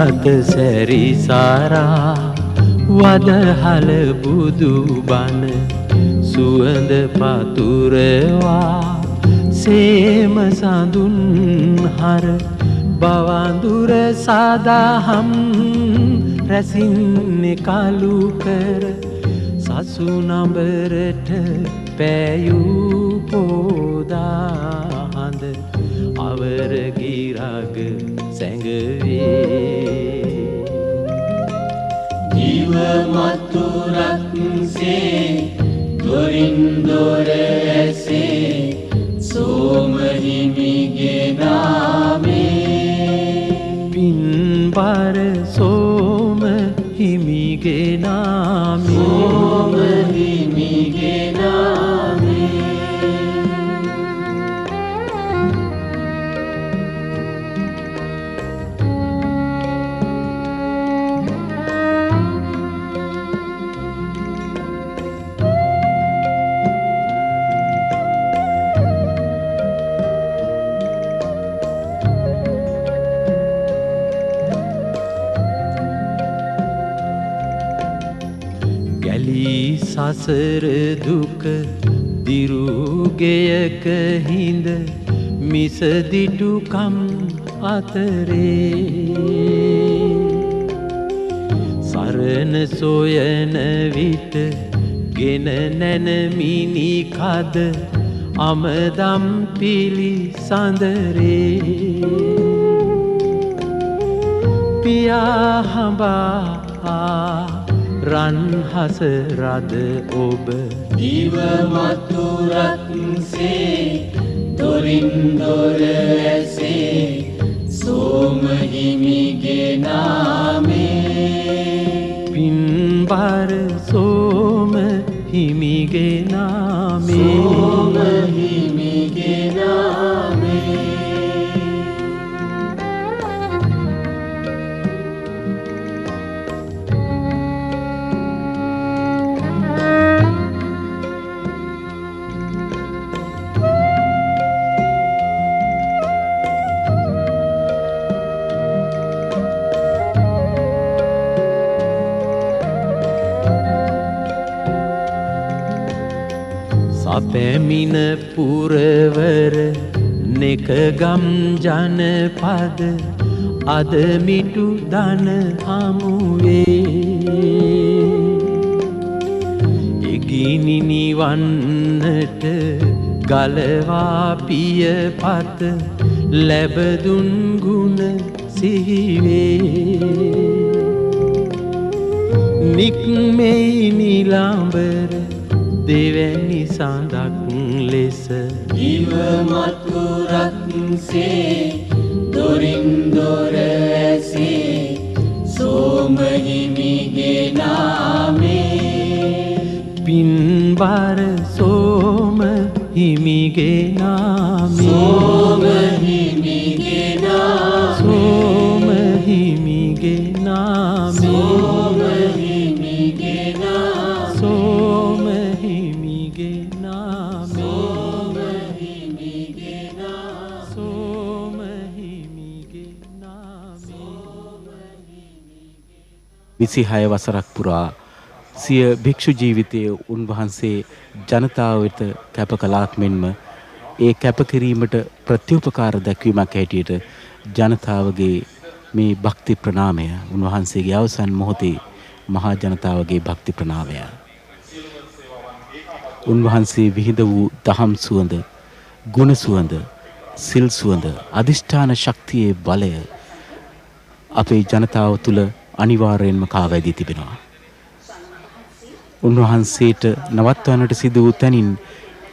සත සැරිසාරා වදහල බුදු බණ සුවඳ පතුරවා සේම සඳුන් හර බවඳුර සදාහම් රැසින්නේ කලු කර සසුනඹරට පෑයූ පෝදාහඳ අවර ගිරග සැඟවේ දිව මතුරක්සේ දොරින් දොර ඇසේ සෝම හිමිගේ නාමේ පින්බර සෝම හිමිගේ නාමේ සෝම හිමිගේ නාමේ සසර දුක දිරුගෙයක හිඳ මිසදිටුකම් අතරේ සරණ සොයන විට ගෙන නැනමිනි කද අමදම් පිළිසඳරේ පියා හඹා රන්හස රද ඔබ දිව මතුරක්සේ දොරින් දොර ඇසේ සෝම හිමිගේ නාමේ පින්බර සෝම හිමිගේ නාමේ සෝම හිමිගේ නාමේ පැමිණ පුරවර නෙකගම් ජනපද අද මිටු දන හමුවේ එගිනි නිවන්නට ගලවා පිය පත ලැබදුන් ගුණ සිහිවේ නික්මෙයි නිලාඹර දෙවැනි සඳක් ලෙස දිව මතුරක්සේ දොරින් දොර ඇසේ සෝම හිමිගේ නාමේ පින්බර සෝම හිමිගේ නාමේ සෝම හිමිගේ නාමේ සෝම හිමිගේ නාමේ සෝම හිමිගේ නාමේ සෝම හිමිගේ නාමේ සෝම හිමිගේ නාමේ සෝම හිමිගේ නාමේ 26 වසරක් පුරා සිය භික්ෂු ජීවිතයේ උන්වහන්සේ ජනතාව වෙත කැප කළාක් මෙන්ම ඒ කැපකිරීමට ප්‍රත්‍යුපකාර දැක්වීමක් හැටියට ජනතාවගේ මේ භක්ති ප්‍රණාමය උන්වහන්සේගේ අවසන් මොහොතේ මහා ජනතාවගේ භක්ති ප්‍රණාමය උන්වහන්සේ විහිද වූ දහම් සුවඳ ගුණ සුවඳ සිල් සුවඳ අධිෂ්ඨාන ශක්තියේ බලය අපේ ජනතාව තුළ අනිවාර්යෙන්ම කාවැදී තිබෙනවා. උන්වහන්සේට නවත්වන්නට සිදු වූ තැනින්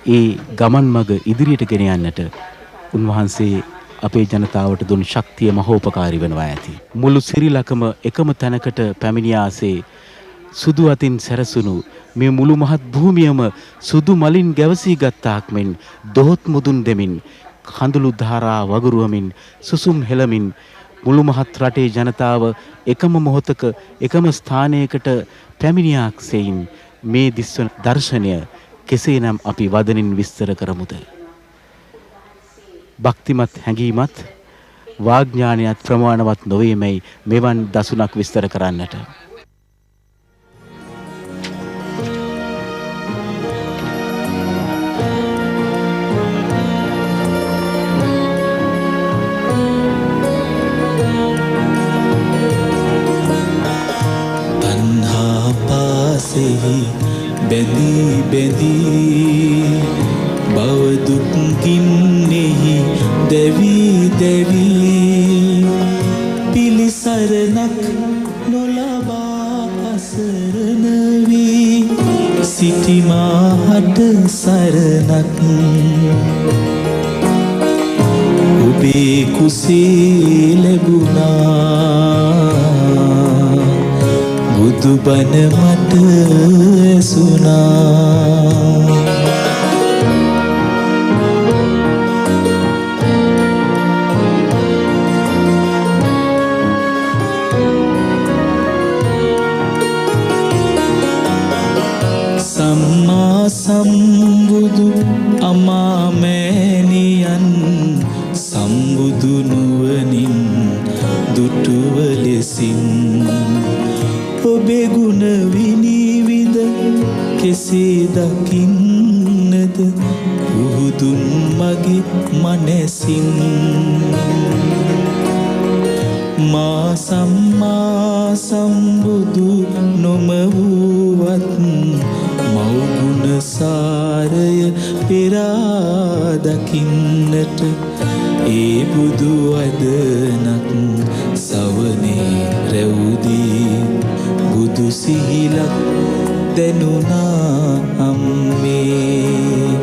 ඒ ගමන් මඟ ඉදිරියට ගෙන යන්නට උන්වහන්සේ අපේ ජනතාවට දුන් ශක්තිය මහෝපකාරී වෙනවා ඇති. මුළු සිරිලකම එකම තැනකට පැමිණියාසේ සුදු අතින් සැරසුණු මේ මුළු මහත් භූමියම සුදු මලින් ගැවසී ගත්තාක් මෙන් දොහොත් මුදුන් දෙමින් කඳුළු ධාරා වගුරුවමින් සුසුම් හෙළමින් මුළු මහත් රටේ ජනතාව එකම මොහොතක එකම ස්ථානයකට පැමිණියාක් සෙයින් මේ දිස්වන දර්ශනය කෙසේනම් අපි වදනින් විස්තර කරමුද? භක්තිමත් හැඟීමත් වාග්ඥානයත් ප්‍රමාණවත් නොවීමයි මෙවන් දසුනක් විස්තර කරන්නට. බැඳී බැඳී භව දුක් ගින්නෙහි දැවී දැවී පිළිසරණක් නොලබා අසරණ වී සිටිමාහට සරණක් ඔබේ කුසේ ලැබුණා බුදුබණ මට ඇසුණා සම්මා සම්බුදු අමාමෑණියන් සම්බුදු නුවණින් දුටුව ලෙසින් ඔබේ ගුණ විනිවිද කෙසේ දකින්නද පුහුදුන් මගේ මනසින් මා සම්මා සම්බුදු නොම වූවත් මෞගුණ සාරය පෙරා දකින්නට ඒ බුදු අදනක් සවනේ රැවුදී බුදු සිහිලක් දැනුණා අම්මේ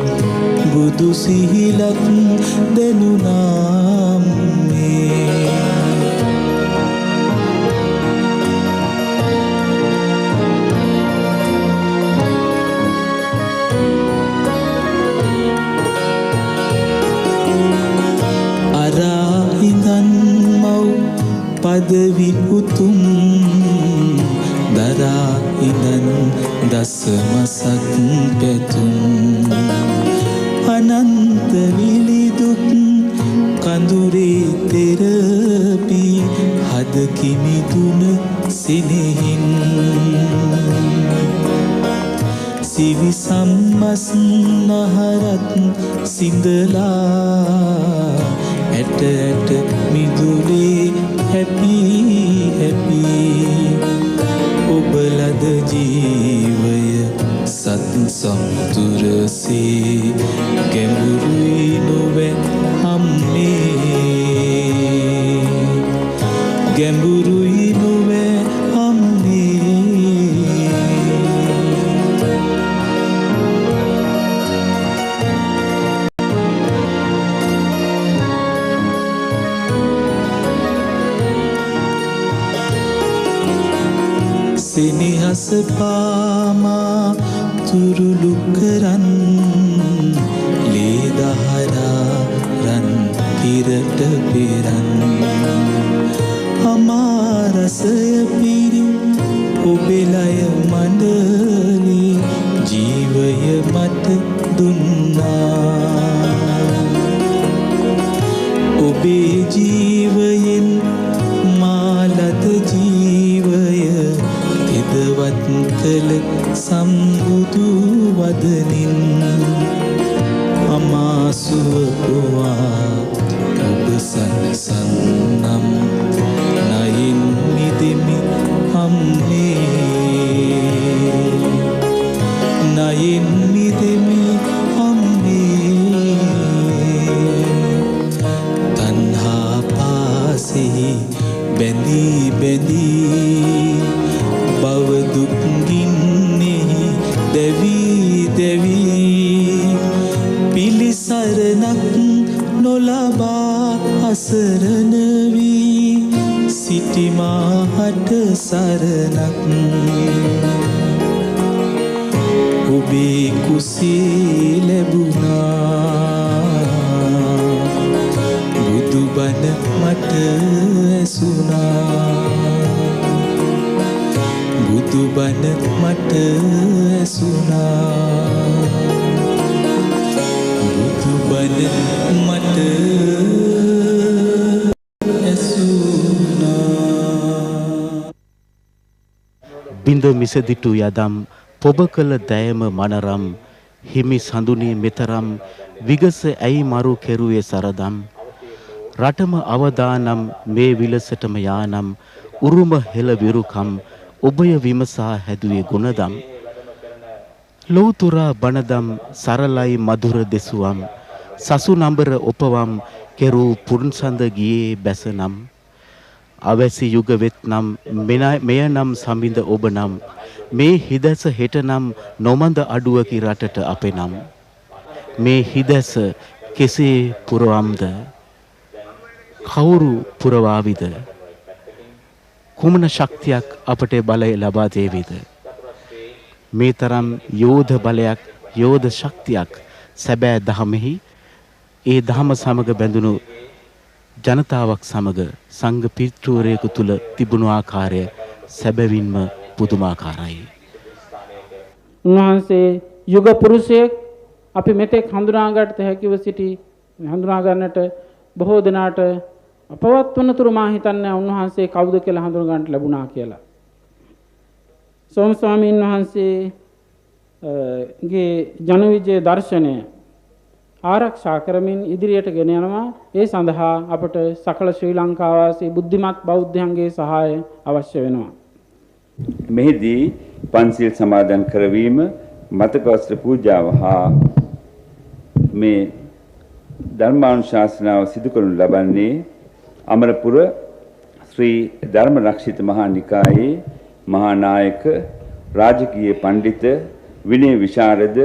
බුදු සිහිලක් දැනුණා අම්මේ අරා ඉඳන් මව් පදවි උතුම් දරා ඉඳන් දසමසක් පැතුම් අනන්ත විලිදුක් කඳුරේ තෙරපි හද කිමිදුන සිනෙහින් සිවි සම්මස් නහරත් සිඳලා ඇට ඇට මිදුලේ හැපි හැපි ඔබලද ජීවය සත් සම්තුරසේ ගැඹුරුයි නොවැ අම්මේ ගැඹුරුයි නොවැ සෙනෙහස පාමා තුරුළු කරන් ලේ දහරා රන් කිරට පෙරන් අමාරසය පිරි ඔබෙලය මඩලි ජීවය මට දුන්නා ඔබේ ජීවයෙන් මාලද ජීවය තෙදවත් කළ සම්බුදු වදනින් අමාසුව පුවා ඔබ සනසන්නම් නයින් මිදෙමි අම්මේ නයින් මිදෙමි අම්මේ තණ්හා පාසෙහි බැඳී බැඳී භව දුක් ගින්නෙහි දැවී දැවී පිළිසරණක් නොලබා අසරණ වී සිටිමාහට සරණක් ඔබේ කුසේ ලැබුණා බුදුබණ මට ඇසුණා බුදුබණ මට ඇසුණා බුදුබණ මට හොඳ මිසදිටු යදම් පොබ කළ දෑම මනරම් හිමි සඳුනේ මෙතරම් විගස ඇයි මරු කෙරුවේ සරදම් රටම අවදානම් මේ විලසටම යානම් උරුම හෙළ විරුකම් ඔබය විමසා හැදුවේ ගුණදම් ලෝතුරා බණදම් සරලයි මధుර දෙසුවම් සසු නඹර ඔපවම් කෙරූ පුන්සඳ ගියේ බැසනම් අවැසි යුග වෙත්නම් මෙය නම් සමිඳ ඔබ නම් මේ හිදැස හෙටනම් නොමඳ අඩුවකි රටට අපේ නම් මේ හිදැස කෙසේ පුරවම්ද කවුරු පුරවාවිද කුමන ශක්තියක් අපට බලය ලබා දේවිද මේ තරම් යෝධ බලයක් යෝධ ශක්තියක් සැබෑ දහමෙහි ඒ දහම සමග බැඳුණු ජනතාවක් සමග සංඝ පිටුවරයෙකු තුල තිබුණු ආකාරය සැබවින්ම පුදුමාකාරයි. උන්වහන්සේ යුග පුරුෂයෙක් අපි මෙතෙක් හඳුනාගන්නට හැකිව සිටි හඳුනා ගන්නට බොහෝ දෙනාට අපවත් වනතුරු මා හිතන්නේ උන්වහන්සේ කවුද කියලා හඳුනා ගන්නට ලැබුණා කියලා. සෝම ස්වාමීන් වහන්සේ ගේ ජනවිජය දර්ශනය ආරක්ෂා කරමින් ඉදිරියට ගෙන යනවා. ඒ සඳහා අපට සකල ශ්‍රී ලංකාවාසී බුද්ධිමත් බෞද්ධයන්ගේ සහාය අවශ්‍ය වෙනවා. මෙහිදී පන්සිල් සමාදන් කරවීම මතක වස්ත්‍ර පූජාව හා මේ ධර්මානුශාසනාව සිදු කරනු ලබන්නේ අමරපුර ශ්‍රී ධර්ම රක්ෂිත මහා නිකායේ මහා නායක රාජකීය පඬිත විනය විශාරද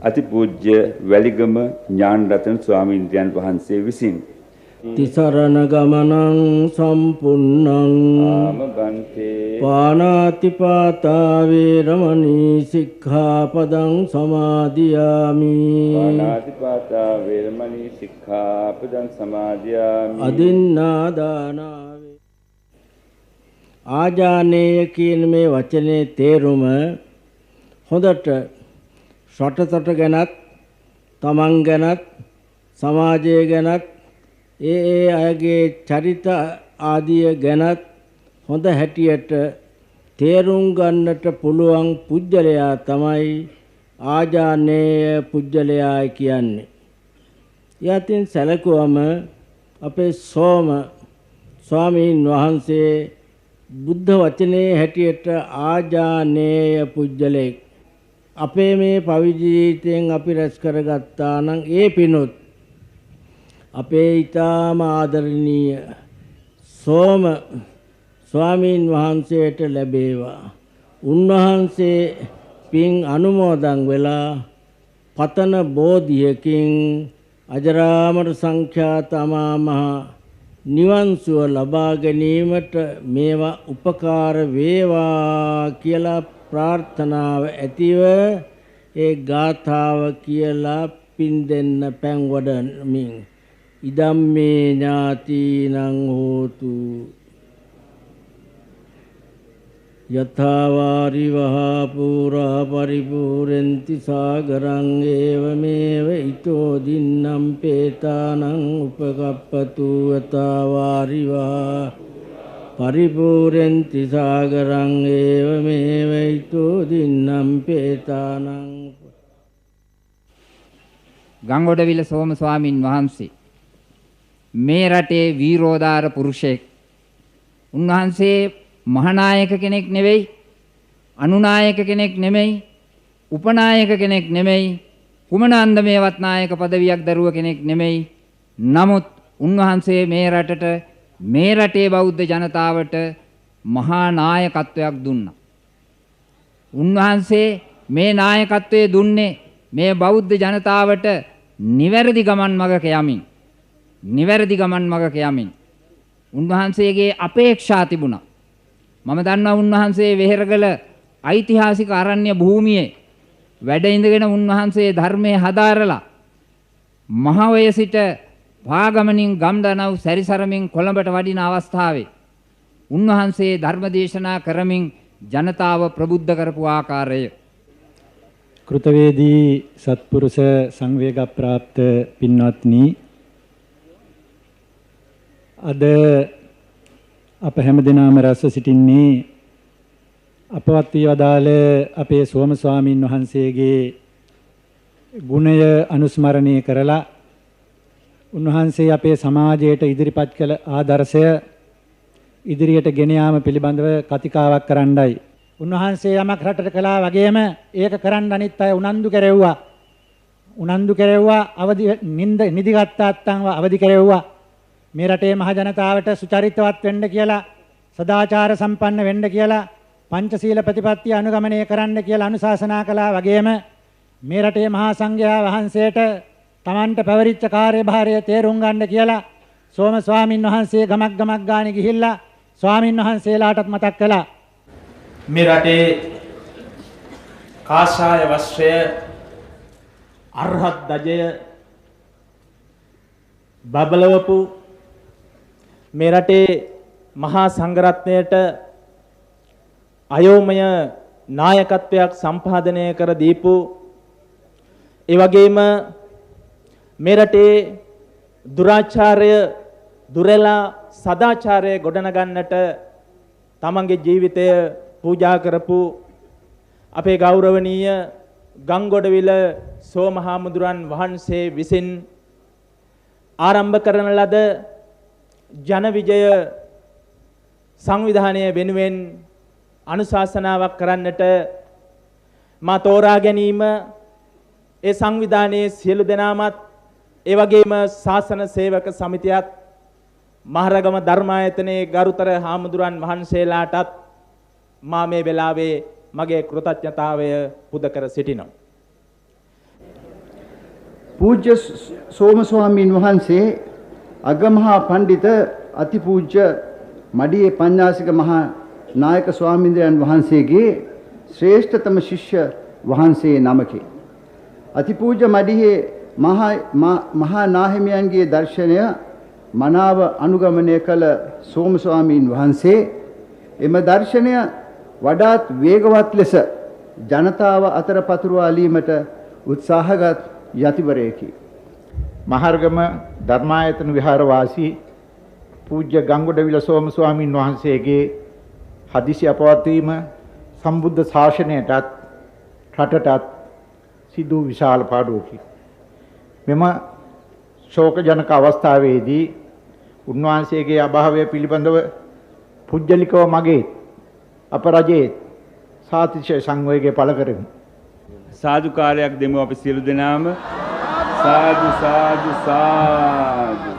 අතිපූජ්‍ය වැලිගම ඥානරතන ස්වාමීන් වහන්සේ විසින් තිසරණ ගමනං සම්පුන්නං ආමබන්තේ පාණාතිපාතා වේරමණී සික්ඛාපදං සමාදියාමි පාණාතිපාතා වේරමණී සික්ඛාපදං සමාදියාමි අදින්නාදානා ආජානේය කියන මේ වචනේ තේරුම හොඳට රටතට ගැනත් තමන් ගැනත් සමාජය ගැනත් ඒ අයගේ චරිත ආදිය ගැනත් හොඳ හැටියට තේරුම් ගන්නට පුළුවන් පුජ්‍යලයා තමයි ආජානේය පුජ්‍යලයා කියන්නේ. යතින් සැලකුවම අපේ සෝම ස්වාමීන් වහන්සේ බුද්ධ වචනේ හැටියට ආජානේය පුජ්‍යලෙක්. අපේ මේ පවිදි ජීවිතයෙන් අපි රැස් කරගත්තා නම් ඒ පිනොත් අපේ ඊටාම ආදරණීය සෝම ස්වාමීන් වහන්සේට ලැබේවා. උන්වහන්සේ පින් අනුමෝදන් වෙලා පතන බෝධියකින් අජරාමර සංඛ්‍යාත අමා මහ නිවන් සුව ලබා ගැනීමට මේවා උපකාර වේවා කියලා ප්‍රාර්ථනාව ඇතිව ඒ ගාථාව කියලා පින් දෙන්න පෑන් වඩමින් ඉදම්මේ ඥාතිනං හෝතු යථාවාරි වහා පුරා පරිපූර්ණති සාගරං ඒවමේව ඊතෝ දින්නම් පේතානං උපකප්පතු යථාවාරි වහා පරිපූර්ණති සාගරං ඒවමේව ඊතෝ දින්නම් පේතානං. ගංගොඩවිල සෝම ස්වාමින් වහන්සේ මේ රටේ වීරෝදාර පුරුෂයෙක්. උන්වහන්සේ මහානායක කෙනෙක් නෙවෙයි, අනුනායක කෙනෙක් නෙමෙයි, උපනායක කෙනෙක් නෙමෙයි, කුමන අන්දමේවත් නායක পদවියක් දරුව කෙනෙක් නෙමෙයි. නමුත් උන්වහන්සේ මේ රටට මේ රටේ බෞද්ධ ජනතාවට මහා නායකත්වයක් දුන්නා. උන්වහන්සේ මේ නායකත්වයේ දුන්නේ මේ බෞද්ධ ජනතාවට නිවැරදි ගමන් මගක යමින්. නිවැරදි ගමන් මගක යමින්. උන්වහන්සේගේ අපේක්ෂා තිබුණා. මම දන්නවා උන්වහන්සේ වෙහෙරගල ඓතිහාසික අරණ්‍ය භූමියේ වැඩ ඉඳගෙන උන්වහන්සේ ධර්මයේ හදාරලා මහවය සිට පාගමනින් ගම්දනව් සැරිසරමින් කොළඹට වඩින අවස්ථාවේ උන්වහන්සේ ධර්ම දේශනා කරමින් ජනතාව ප්‍රබුද්ධ කරපු ආකාරය කෘතවේදී සත්පුරුෂ සංවේග ප්‍රාප්ත පින්වත්නි, අද අප හැමදෙනාම රැස් සිටින්නේ අපවත් වී වදාළ අපේ සෝම ස්වාමීන් වහන්සේගේ ගුණය අනුස්මරණය කරලා උන්වහන්සේ අපේ සමාජයට ඉදිරිපත් කළ ආදර්ශය ඉදිරියට ගෙන යාම පිළිබඳව කතිකාවක් කරන්නයි. උන්වහන්සේ යමක් රටට කළා වගේම ඒක කරන්න අනිත් අය උනන්දු කෙරෙව්වා. අවදි නිදිගත් අත්ංව අවදි කෙරෙව්වා. මේ රටේ මහ ජනතාවට සුචරිතවත් වෙන්න කියලා, සදාචාර සම්පන්න වෙන්න කියලා, පංචශීල ප්‍රතිපත්තිය අනුගමනය කරන්න කියලා අනුශාසනා කළා වගේම මේ රටේ මහා සංඝයා වහන්සේට Tamanට පැවරිච්ච කාර්යභාරය තේරුම් ගන්න කියලා සෝම ස්වාමින් වහන්සේ ගමක් ගානේ ගිහිල්ලා ස්වාමින් වහන්සේලාටත් මතක් කළා. මේ රටේ කාෂාය වස්ත්‍රය, අරහත් දජය බබලවපු මේ රටේ මහා සංඝරත්නයට අයෝමය නායකත්වයක් සම්පාදනය කර දීපු, ඒ වගේම මේ රටේ දුරාචාරය දුරලා සදාචාරය ගොඩනගන්නට තමන්ගේ ජීවිතය පූජා කරපු අපේ ගෞරවනීය ගංගොඩවිල සෝමහාමුදුරන් වහන්සේ විසින් ආරම්භ කරන ලද ජන විජය සංවිධානය වෙනුවෙන් අනුශාසනාවක් කරන්නට මා තෝරා ගැනීම, ඒ සංවිධානයේ සියලු දෙනාමත්, ඒ වගේම ශාසන සේවක සමිතියත්, මහරගම ධර්මායතනයේ ගරුතර හාමුදුරන් වහන්සේලාටත් මා මේ වෙලාවේ මගේ කෘතඥතාවය පුද කර සිටිනවා. පූජ්‍ය සෝම ස්වාමීන් වහන්සේ අගමහා පඬිත අතිපූජ්‍ය මඩියේ පඤ්ඤාසික මහා නායක ස්වාමීන්ද්‍රයන් වහන්සේගේ ශ්‍රේෂ්ඨතම ශිෂ්‍ය වහන්සේ නමකි. අතිපූජ්‍ය මඩියේ මහා නාහිමියන්ගේ දර්ශනය මනාව අනුගමනය කළ සෝම ස්වාමීන් වහන්සේ එම දර්ශනය වඩාත් වේගවත් ලෙස ජනතාව අතර පතුරවාලීමට උත්සාහගත් යතිවරයෙකි. මහර්ගම ධර්මායතන විහාරවාසී පූජ්‍ය ගංගොඩවිල සෝම ස්වාමීන් වහන්සේගේ හදිසි අපවත් වීම සම්බුද්ධ ශාසනයටත් රටටත් සිදු විශාල පාඩුවකි. මෙම ශෝකජනක අවස්ථාවේදී උන්වහන්සේගේ අභාවය පිළිබඳව පුජ්‍යලිකව මගේ අප රජයේ සාතිශය සංවේගය පළ කරමු. සාදුකාරයක් දෙමු අපි සියලු දෙනාම. සාදු සාදු සාදු.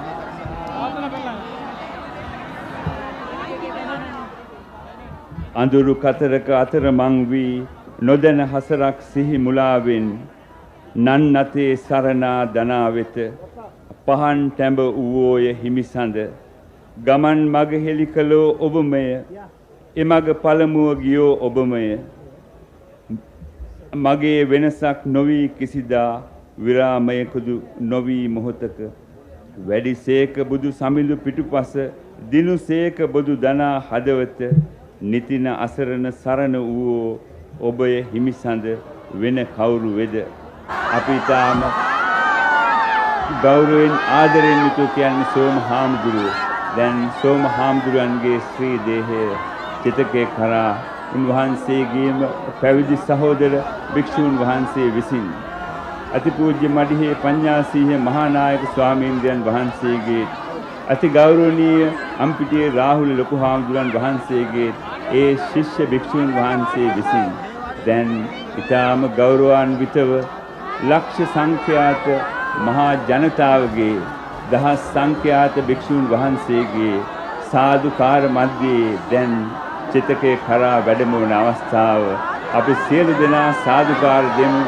අඳුරු කතරක අතරමං වී නොදැන හසරක් සිහි මුලාවෙන් නන්නතේ සරණා දනා වෙත පහන් තැඹ වූෝය හිමිසඳ ගමන් මග හෙළි කළෝ ඔබමය එමග පළමුව ගියෝ ඔබමය මගේ වෙනසක් නොවී කිසිදා විරාමයකුදු නොවී මොහොතක වැඩිසේක බුදු සමිඳු පිටුපස දිනුසේක බුදු දනා හදවත නිතින අසරණ සරණ වූ ඔබය හිමිසඳ වෙන කවුරු වෙද අපි තාම ගෞරවයෙන් ආදරයෙන් යුතු කියන්නේ සෝම හාමුදුරුවෝ. දැන් සෝම හාමුදුරන්ගේ ශ්‍රී දේහය චිතකේ කරා උන්වහන්සේගේම පැවිදි සහෝදර භික්ෂූන් වහන්සේ විසින් අතිපූජ්‍ය මඩිහේ පඤ්ඤාසීහ මහානායක ස්වාමීන්ද්‍රයන් වහන්සේගේ අති ගෞරවනීය අම්පිටියේ රාහුල ලොකු හාමුදුරන් වහන්සේගේ ඒ ශිෂ්‍ය භික්ෂූන් වහන්සේ විසින් දැන් ඊටාම ගෞරවාන්විතව ලක්ෂ සංඛ්‍යාත මහා ජනතාවගේ දහස් සංඛ්‍යාත භික්ෂූන් වහන්සේගේ සාදුකාර මැද්දේ දැන් චිතකේ කරා වැඩමවන අවස්ථාව අපි සියලු දෙනා සාදුකාර දෙමු.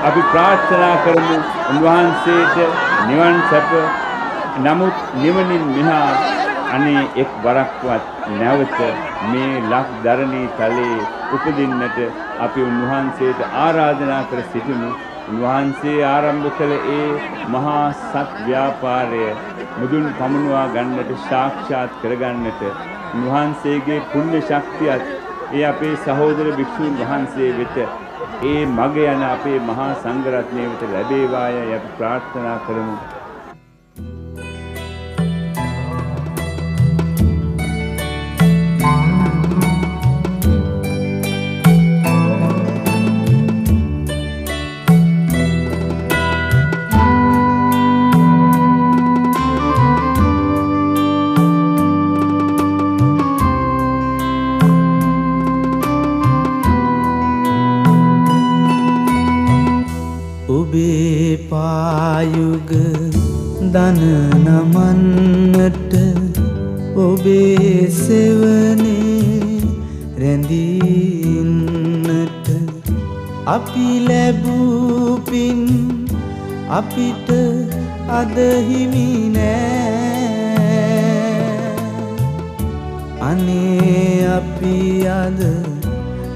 අපි ප්‍රාර්ථනා කරමු උන්වහන්සේට නිවන් සැප. නමුත් නිවනින් මෙහා අනේ එක් වරක්වත් නැවත මේ ලක් ධරණී තලයේ උපදින්නට අපි උන්වහන්සේට ආරාධනා කර සිටිමු. උන්වහන්සේ ආරම්භ කළ ඒ මහා සත් ව්‍යාපාරය මුදුන් පමුණවා ගන්නට සාක්ෂාත් කරගන්නට උන්වහන්සේගේ පුණ්‍ය ශක්තියත් ඒ අපේ සහෝදර භික්ෂුන් වහන්සේ වෙත ඒ මග යන අපේ මහා සංඝරත්නය වෙත ලැබේවායි අපි ප්‍රාර්ථනා කරමු. ඔබේ පායුග දන නමන්නට ඔබේ සෙවනේ රැඳින්නට අපි ලැබූ පින් අපිට අද හිමි නෑ අනේ අපි අද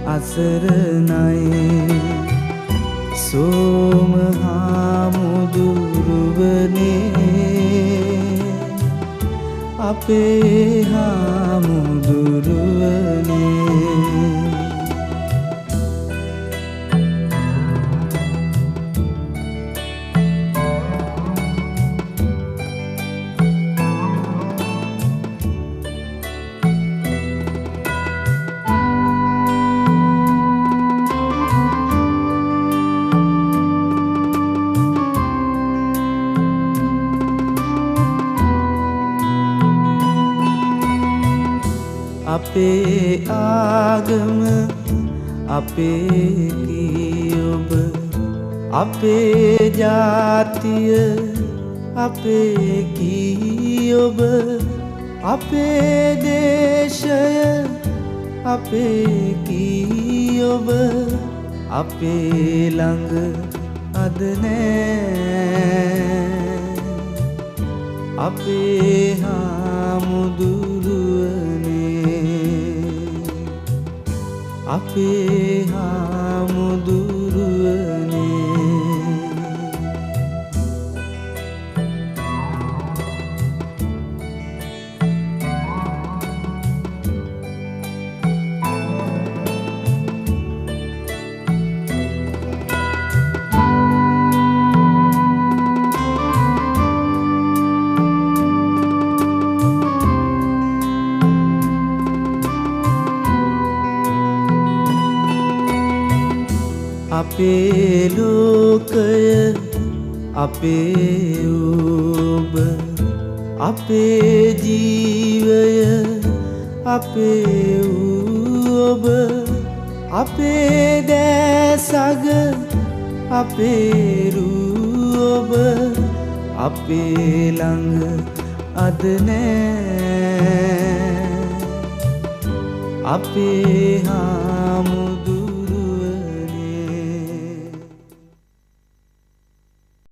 අසරණයි සෝම හාමුදුරුවනේ අපේ හාමුදුරුවනේ අපේ ආගම අපේ ඔබ අපේ ජාතිය අපේ ඔබ අපේ දේශය අපේ ඔබ අපේ ළඟ අද නෑ අපේ හාමුදුරුවනේ අපේ හාමුදුරුවනේ අපේ ලෝකය අපේ ඔබ අපේ ජීවය අපේ ඔබ අපේ දැසග අපේ ඔබ අපේ ළඟ අද නෑ අපේ හාමුදුරුවනේ